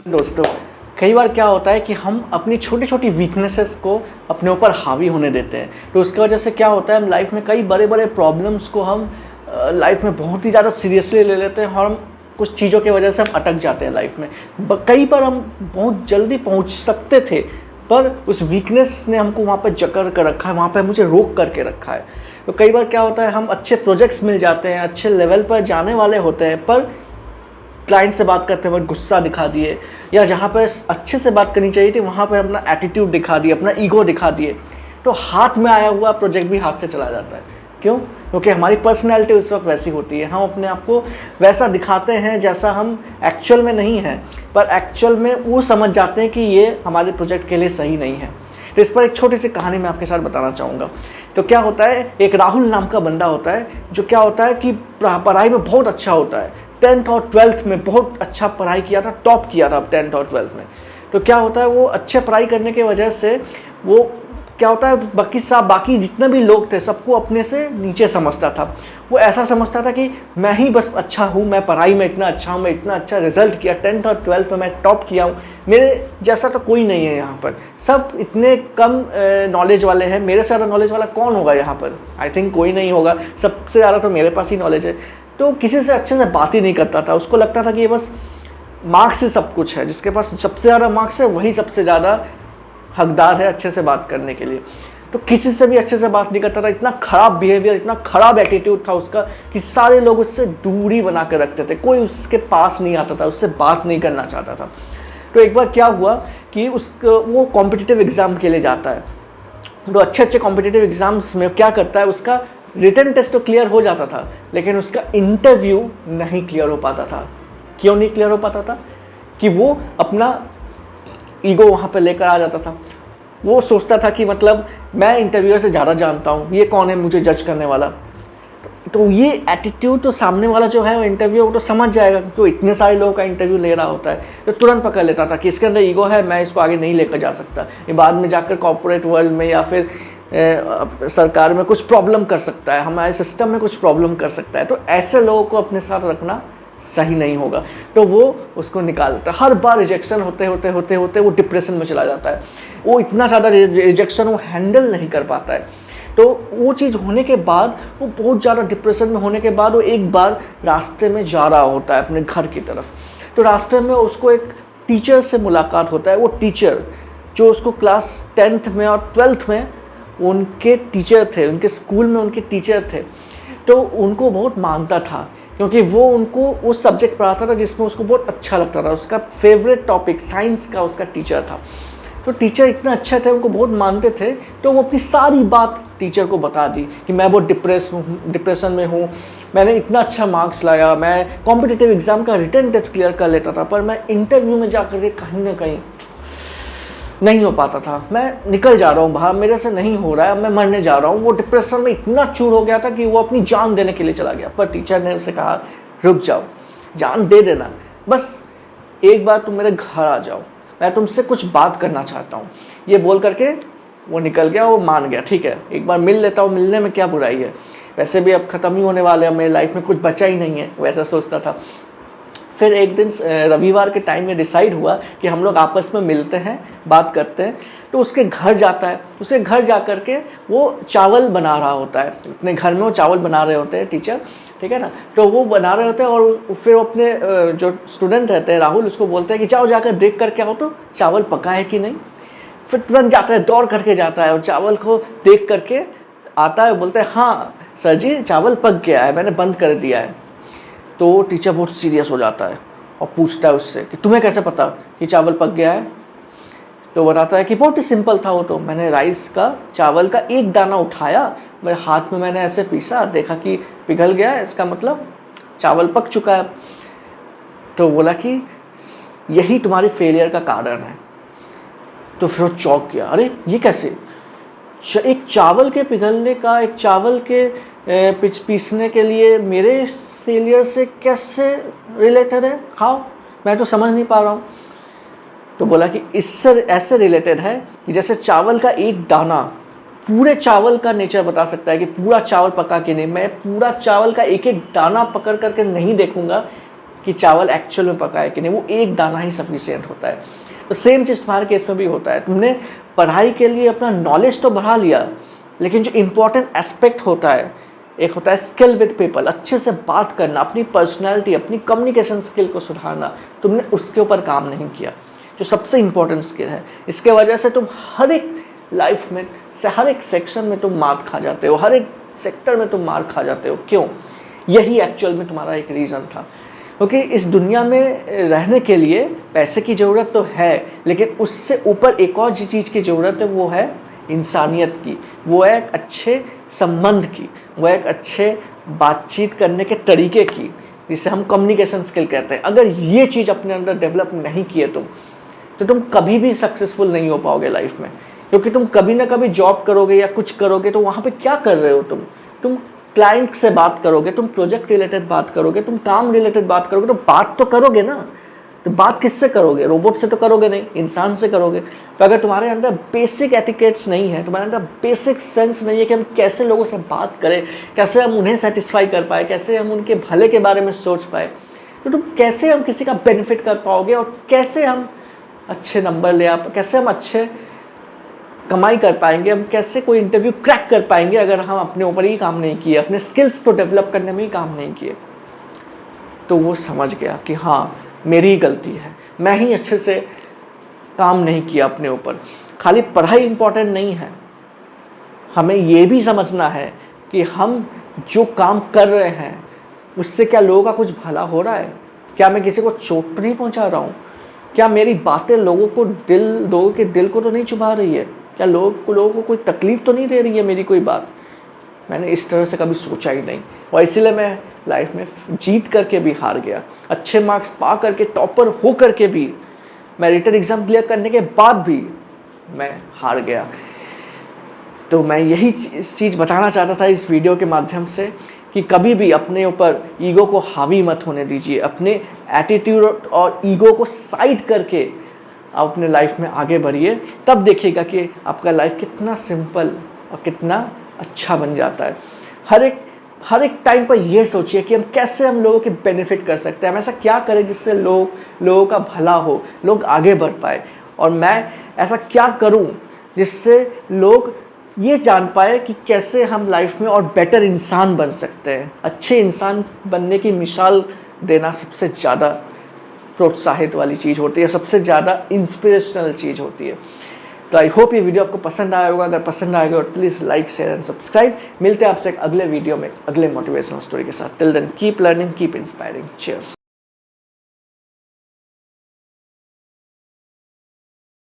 दोस्तों, कई बार क्या होता है कि हम अपनी छोटी छोटी वीकनेसेस को अपने ऊपर हावी होने देते हैं। तो उसकी वजह से क्या होता है, हम लाइफ में कई बड़े बड़े प्रॉब्लम्स को हम लाइफ में बहुत ही ज़्यादा सीरियसली ले लेते हैं और हम कुछ चीज़ों की वजह से हम अटक जाते हैं लाइफ में। कई बार हम बहुत जल्दी पहुंच सकते थे, पर उस वीकनेस ने हमको वहाँ पर जकड़ कर रखा है, वहाँ पर मुझे रोक करके रखा है। तो कई बार क्या होता है, हम अच्छे प्रोजेक्ट्स मिल जाते हैं, अच्छे लेवल पर जाने वाले होते हैं, पर क्लाइंट से बात करते वक्त गुस्सा दिखा दिए, या जहाँ पर अच्छे से बात करनी चाहिए थी वहाँ पर अपना एटीट्यूड दिखा दिए, अपना ईगो दिखा दिए, तो हाथ में आया हुआ प्रोजेक्ट भी हाथ से चला जाता है। क्यों? क्योंकि हमारी पर्सनैलिटी उस वक्त वैसी होती है, हम अपने आप को वैसा दिखाते हैं जैसा हम एक्चुअल में नहीं हैं, पर एक्चुअल में वो समझ जाते हैं कि ये हमारे प्रोजेक्ट के लिए सही नहीं है। तो इस पर एक छोटी सी कहानी मैं आपके साथ बताना चाहूँगा। तो क्या होता है, एक राहुल नाम का बंदा होता है, जो क्या होता है कि पढ़ाई में बहुत अच्छा होता है। 10th और 12th में बहुत अच्छा पढ़ाई किया था, टॉप किया था 10th और 12th में। तो क्या होता है, वो अच्छे पढ़ाई करने की वजह से वो क्या होता है, बाकी जितने भी लोग थे सबको अपने से नीचे समझता था। वो ऐसा समझता था कि मैं ही बस अच्छा हूँ, मैं पढ़ाई में इतना अच्छा हूँ, मैं इतना अच्छा रिजल्ट किया 10th और 12th में, मैं टॉप किया हूँ, मेरे जैसा तो कोई नहीं है यहाँ पर, सब इतने कम नॉलेज वाले हैं, मेरे से ज़्यादा नॉलेज वाला कौन होगा यहाँ पर? आई थिंक कोई नहीं होगा, सबसे ज़्यादा तो मेरे पास ही नॉलेज है। तो किसी से अच्छे से बात ही नहीं करता था, उसको लगता था कि ये बस मार्क्स ही सब कुछ है, जिसके पास सबसे ज़्यादा मार्क्स है वही सबसे ज़्यादा हकदार है अच्छे से बात करने के लिए। तो किसी से भी अच्छे से बात नहीं करता था, इतना ख़राब बिहेवियर, इतना ख़राब एटीट्यूड था उसका कि सारे लोग उससे दूरी बना कर रखते थे, कोई उसके पास नहीं आता था, उससे बात नहीं करना चाहता था। तो एक बार क्या हुआ कि वो कॉम्पिटिटिव एग्ज़ाम के लिए जाता है। तो अच्छे कॉम्पिटिटिव एग्ज़ाम्स में क्या करता है, उसका रिटन टेस्ट तो क्लियर हो जाता था, लेकिन उसका इंटरव्यू नहीं क्लियर हो पाता था। क्यों नहीं क्लियर हो पाता था? कि वो अपना ईगो वहाँ पे लेकर आ जाता था। वो सोचता था कि मतलब मैं इंटरव्यूअर से ज़्यादा जानता हूँ, ये कौन है मुझे जज करने वाला। तो ये एटीट्यूड तो सामने वाला जो है वो इंटरव्यू वो तो समझ जाएगा, क्योंकि वो इतने सारे लोगों का इंटरव्यू ले रहा होता है। तो तुरंत पकड़ लेता था कि इसके अंदर ईगो है, मैं इसको आगे नहीं लेकर जा सकता, ये बाद में जाकर कॉर्पोरेट वर्ल्ड में या फिर सरकार में कुछ प्रॉब्लम कर सकता है, हमारे सिस्टम में कुछ प्रॉब्लम कर सकता है। तो ऐसे लोगों को अपने साथ रखना सही नहीं होगा। तो वो उसको निकाल देता है। हर बार रिजेक्शन होते होते होते होते वो डिप्रेशन में चला जाता है। वो इतना ज़्यादा रिजेक्शन वो हैंडल नहीं कर पाता है। तो वो चीज़ होने के बाद, वो बहुत ज़्यादा डिप्रेशन में होने के बाद, वो एक बार रास्ते में जा रहा होता है अपने घर की तरफ। तो रास्ते में उसको एक टीचर से मुलाकात होता है। वो टीचर जो उसको क्लास 10th में और 12th में उनके टीचर थे, उनके स्कूल में उनके टीचर थे। तो उनको बहुत मानता था, क्योंकि वो उनको उस सब्जेक्ट पढ़ाता था जिसमें उसको बहुत अच्छा लगता था। उसका फेवरेट टॉपिक साइंस का उसका टीचर था। तो टीचर इतना अच्छा थे, उनको बहुत मानते थे। तो वो अपनी सारी बात टीचर को बता दी कि मैं बहुत डिप्रेशन में हूँ, मैंने इतना अच्छा मार्क्स लाया, मैं कॉम्पिटिटिव एग्ज़ाम का रिटन टेस्ट क्लियर कर लेता था, पर मैं इंटरव्यू में जा कर के कहीं ना कहीं नहीं हो पाता था। मैं निकल जा रहा हूँ बाहर, मेरे से नहीं हो रहा है, मैं मरने जा रहा हूँ। वो डिप्रेशन में इतना चूर हो गया था कि वो अपनी जान देने के लिए चला गया। पर टीचर ने उसे कहा, रुक जाओ, जान दे देना, बस एक बार तुम मेरे घर आ जाओ, मैं तुमसे कुछ बात करना चाहता हूँ। ये बोल करके वो निकल गया। वो मान गया, ठीक है एक बार मिल लेता हूँ, मिलने में क्या बुराई है, वैसे भी अब ख़त्म ही होने वाले हैं, मेरी लाइफ में कुछ बचा ही नहीं है, वैसा सोचता था। फिर एक दिन रविवार के टाइम में डिसाइड हुआ कि हम लोग आपस में मिलते हैं, बात करते हैं। तो उसके घर जाता है। उसके घर जा कर के वो चावल बना रहा होता है, अपने घर में वो चावल बना रहे होते हैं टीचर, ठीक है ना। तो वो बना रहे होते हैं और फिर अपने जो स्टूडेंट रहते हैं राहुल, उसको बोलते हैं कि जाओ जाकर देख कर के आओ तो चावल पका है कि नहीं। फिर तुरंत जाता है, दौड़ करके जाता है और चावल को देख करके आता है, बोलते हैं हाँ सर जी चावल पक गया है, मैंने बंद कर दिया है। तो टीचर बहुत सीरियस हो जाता है और पूछता है उससे कि तुम्हें कैसे पता कि चावल पक गया है। तो बताता है कि बहुत ही सिंपल था वो, तो मैंने चावल का एक दाना उठाया, मेरे हाथ में मैंने ऐसे पीसा, देखा कि पिघल गया है, इसका मतलब चावल पक चुका है। तो बोला कि यही तुम्हारी फेलियर का कारण है। तो फिर वो चौंक गया, अरे ये कैसे, एक चावल के पिघलने का, एक चावल के पीसने के लिए मेरे फेलियर से कैसे रिलेटेड है, हाउ, मैं तो समझ नहीं पा रहा हूँ। तो बोला कि इससे ऐसे रिलेटेड है कि जैसे चावल का एक दाना पूरे चावल का नेचर बता सकता है कि पूरा चावल पका कि नहीं। मैं पूरा चावल का एक एक दाना पकड़ करके नहीं देखूंगा कि चावल एक्चुअल में पका है कि नहीं, वो एक दाना ही सफिशिएंट होता है। तो सेम चीज़ तुम्हारे केस में भी होता है। तुमने पढ़ाई के लिए अपना नॉलेज तो बढ़ा लिया, लेकिन जो इम्पोर्टेंट एस्पेक्ट होता है, एक होता है स्किल विद पीपल, अच्छे से बात करना, अपनी पर्सनैलिटी, अपनी कम्युनिकेशन स्किल को सुधारना, तुमने उसके ऊपर काम नहीं किया, जो सबसे इम्पोर्टेंट स्किल है। इसके वजह से तुम हर एक लाइफ में से हर एक सेक्शन में तुम मार खा जाते हो, हर एक सेक्टर में तुम मार खा जाते हो। क्यों? यही एक्चुअल में तुम्हारा एक रीज़न था। क्योंकि इस दुनिया में रहने के लिए पैसे की ज़रूरत तो है, लेकिन उससे ऊपर एक और चीज़ की ज़रूरत है, वो है इंसानियत की, वो है एक अच्छे संबंध की, वो है एक अच्छे बातचीत करने के तरीके की, जिसे हम कम्युनिकेशन स्किल कहते हैं। अगर ये चीज़ अपने अंदर डेवलप नहीं किए तो तुम कभी भी सक्सेसफुल नहीं हो पाओगे लाइफ में। क्योंकि तुम कभी ना कभी जॉब करोगे या कुछ करोगे तो वहाँ पे क्या कर रहे हो तुम क्लाइंट से बात करोगे, तुम प्रोजेक्ट रिलेटेड बात करोगे, तुम काम रिलेटेड बात करोगे, तो बात तो करोगे ना। तो बात किससे करोगे? रोबोट से तो करोगे नहीं, इंसान से करोगे। तो अगर तुम्हारे अंदर बेसिक एटिकेट्स नहीं है, तुम्हारे अंदर बेसिक सेंस नहीं है कि हम कैसे लोगों से बात करें, कैसे हम उन्हें सेटिस्फाई कर पाए, कैसे हम उनके भले के बारे में सोच पाए, तो तुम कैसे हम किसी का बेनिफिट कर पाओगे, और कैसे हम अच्छे नंबर ले कैसे हम अच्छे कमाई कर पाएंगे, हम कैसे कोई इंटरव्यू क्रैक कर पाएंगे अगर हम अपने ऊपर ही काम नहीं किए, अपने स्किल्स को डेवलप करने में ही काम नहीं किए। तो वो समझ गया कि हाँ, मेरी ही गलती है, मैं ही अच्छे से काम नहीं किया अपने ऊपर। खाली पढ़ाई इम्पोर्टेंट नहीं है, हमें ये भी समझना है कि हम जो काम कर रहे हैं उससे क्या लोगों का कुछ भला हो रहा है, क्या मैं किसी को चोट तो नहीं पहुंचा रहा हूँ, क्या मेरी बातें लोगों के दिल को तो नहीं चुभा रही है, क्या लोगों को कोई तकलीफ तो नहीं दे रही है मेरी कोई बात। मैंने इस तरह से कभी सोचा ही नहीं, और इसीलिए मैं लाइफ में जीत करके भी हार गया, अच्छे मार्क्स पा करके, टॉपर हो करके भी, मैं रिटन एग्ज़ाम क्लियर करने के बाद भी मैं हार गया। तो मैं यही चीज़ बताना चाहता था इस वीडियो के माध्यम से कि कभी भी अपने ऊपर ईगो को हावी मत होने दीजिए। अपने एटीट्यूड और ईगो को साइड करके आप अपने लाइफ में आगे बढ़िए, तब देखिएगा कि आपका लाइफ कितना सिंपल और कितना अच्छा बन जाता है। हर एक टाइम पर यह सोचिए कि हम लोगों के बेनिफिट कर सकते हैं, हम ऐसा क्या करें जिससे लोगों का भला हो, लोग आगे बढ़ पाए, और मैं ऐसा क्या करूं जिससे लोग ये जान पाए कि कैसे हम लाइफ में और बेटर इंसान बन सकते हैं। अच्छे इंसान बनने की मिसाल देना सबसे ज़्यादा प्रोत्साहित वाली चीज़ होती है, सबसे ज़्यादा इंस्पिरेशनल चीज़ होती है। तो आई होप ये वीडियो आपको पसंद आया होगा। अगर पसंद आएगा तो please like, share and subscribe. मिलते हैं आपसे एक अगले वीडियो में अगले मोटिवेशनल स्टोरी के साथ। Till then keep learning, keep inspiring. Cheers.